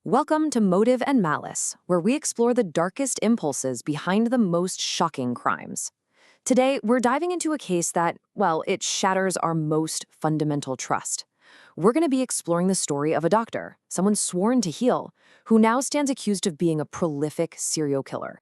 Welcome to Motive and Malice, where we explore the darkest impulses behind the most shocking crimes. Today, we're diving into a case that, well, it shatters our most fundamental trust. We're going to be exploring the story of a doctor, someone sworn to heal, who now stands accused of being a prolific serial killer.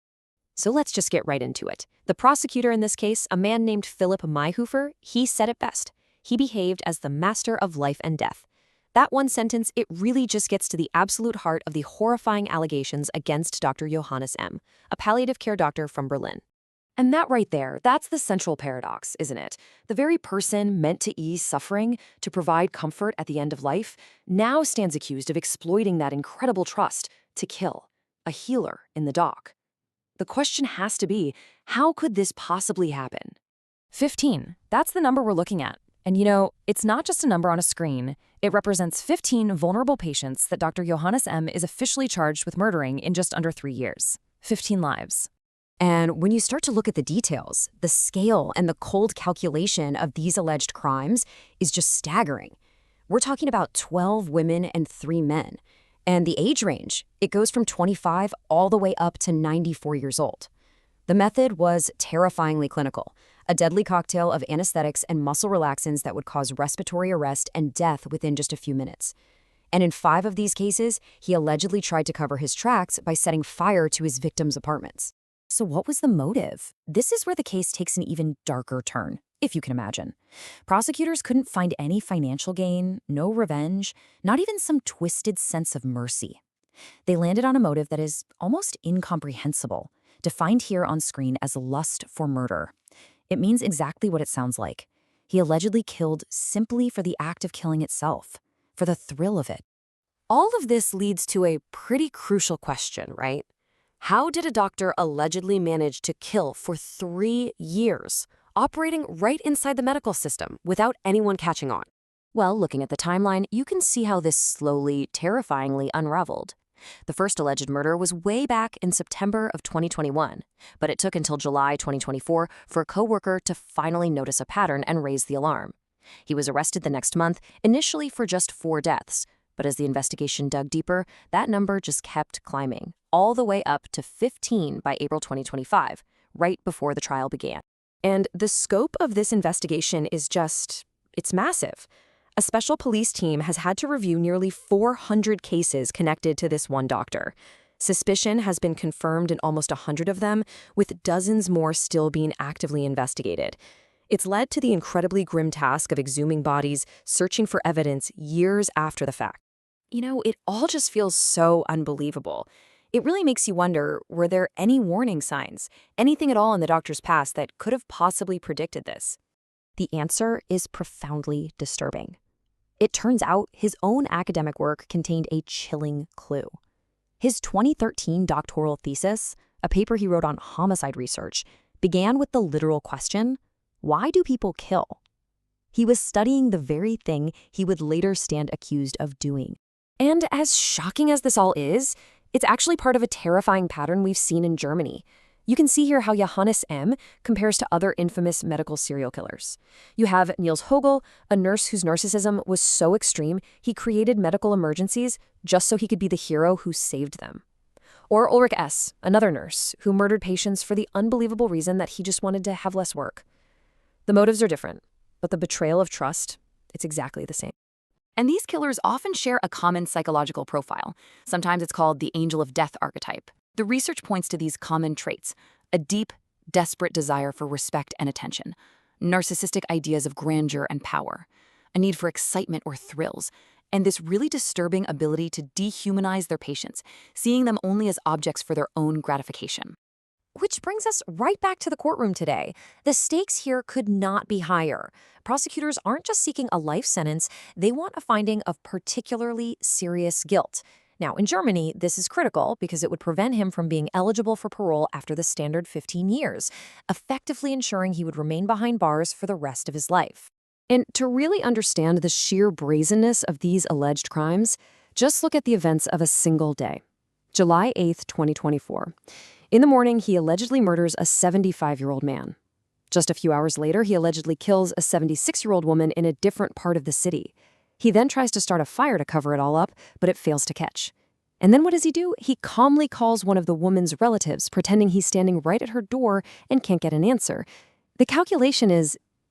So let's just get right into it. The prosecutor in this case, a man named Philip Mayhofer, he said it best. He behaved as the master of life and death. That one sentence, it really just gets to the absolute heart of the horrifying allegations against Dr. Johannes M, a palliative care doctor from Berlin. And that right there, that's the central paradox, isn't it? The very person meant to ease suffering, to provide comfort at the end of life, now stands accused of exploiting that incredible trust to kill, a healer in the dock. The question has to be, how could this possibly happen? 15. That's the number we're looking at. And you know, it's not just a number on a screen. It represents 15 vulnerable patients that Dr. Johannes M is officially charged with murdering in just under 3 years. 15 lives. And when you start to look at the details, the scale and the cold calculation of these alleged crimes is just staggering. We're talking about 12 women and 3 men. And the age range, it goes from 25 all the way up to 94 years old. The method was terrifyingly clinical, a deadly cocktail of anesthetics and muscle relaxants that would cause respiratory arrest and death within just a few minutes. And in 5 of these cases, he allegedly tried to cover his tracks by setting fire to his victims' apartments. So what was the motive? This is where the case takes an even darker turn, if you can imagine. Prosecutors couldn't find any financial gain, no revenge, not even some twisted sense of mercy. They landed on a motive that is almost incomprehensible, defined here on screen as lust for murder. It means exactly what it sounds like. He allegedly killed simply for the act of killing itself, for the thrill of it. All of this leads to a pretty crucial question, right? How did a doctor allegedly manage to kill for 3 years, operating right inside the medical system without anyone catching on? Well, looking at the timeline, you can see how this slowly, terrifyingly unraveled. The first alleged murder was way back in September of 2021, but it took until July 2024 for a coworker to finally notice a pattern and raise the alarm. He was arrested the next month, initially for just 4 deaths, but as the investigation dug deeper, that number just kept climbing, all the way up to 15 by April 2025, right before the trial began. And the scope of this investigation is it's massive. A special police team has had to review nearly 400 cases connected to this one doctor. Suspicion has been confirmed in almost 100 of them, with dozens more still being actively investigated. It's led to the incredibly grim task of exhuming bodies, searching for evidence years after the fact. You know, it all just feels so unbelievable. It really makes you wonder, were there any warning signs, anything at all in the doctor's past that could have possibly predicted this? The answer is profoundly disturbing. It turns out his own academic work contained a chilling clue. His 2013 doctoral thesis, a paper he wrote on homicide research, began with the literal question, why do people kill? He was studying the very thing he would later stand accused of doing. And as shocking as this all is, it's actually part of a terrifying pattern we've seen in Germany. You can see here how Johannes M compares to other infamous medical serial killers. You have Niels Hogel, a nurse whose narcissism was so extreme he created medical emergencies just so he could be the hero who saved them. Or Ulrich S., another nurse who murdered patients for the unbelievable reason that he just wanted to have less work. The motives are different, but the betrayal of trust, it's exactly the same. And these killers often share a common psychological profile. Sometimes it's called the angel of death archetype. The research points to these common traits: a deep, desperate desire for respect and attention, narcissistic ideas of grandeur and power, a need for excitement or thrills, and this really disturbing ability to dehumanize their patients, seeing them only as objects for their own gratification. Which brings us right back to the courtroom today. The stakes here could not be higher. Prosecutors aren't just seeking a life sentence, they want a finding of particularly serious guilt. Now, in Germany, this is critical because it would prevent him from being eligible for parole after the standard 15 years, effectively ensuring he would remain behind bars for the rest of his life. And to really understand the sheer brazenness of these alleged crimes, just look at the events of a single day. July 8th, 2024. In the morning, he allegedly murders a 75-year-old man. Just a few hours later, he allegedly kills a 76-year-old woman in a different part of the city. He then tries to start a fire to cover it all up, but it fails to catch. And then what does he do? He calmly calls one of the woman's relatives, pretending he's standing right at her door and can't get an answer. The calculation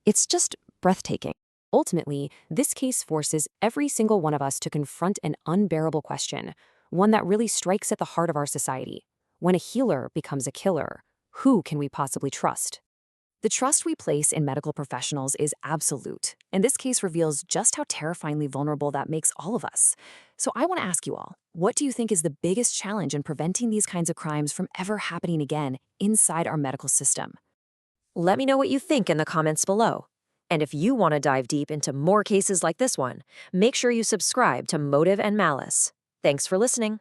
it's just breathtaking. Ultimately, this case forces every single one of us to confront an unbearable question, one that really strikes at the heart of our society. When a healer becomes a killer, who can we possibly trust? The trust we place in medical professionals is absolute, and this case reveals just how terrifyingly vulnerable that makes all of us. So I want to ask you all, what do you think is the biggest challenge in preventing these kinds of crimes from ever happening again inside our medical system? Let me know what you think in the comments below. And if you want to dive deep into more cases like this one, make sure you subscribe to Motive and Malice. Thanks for listening.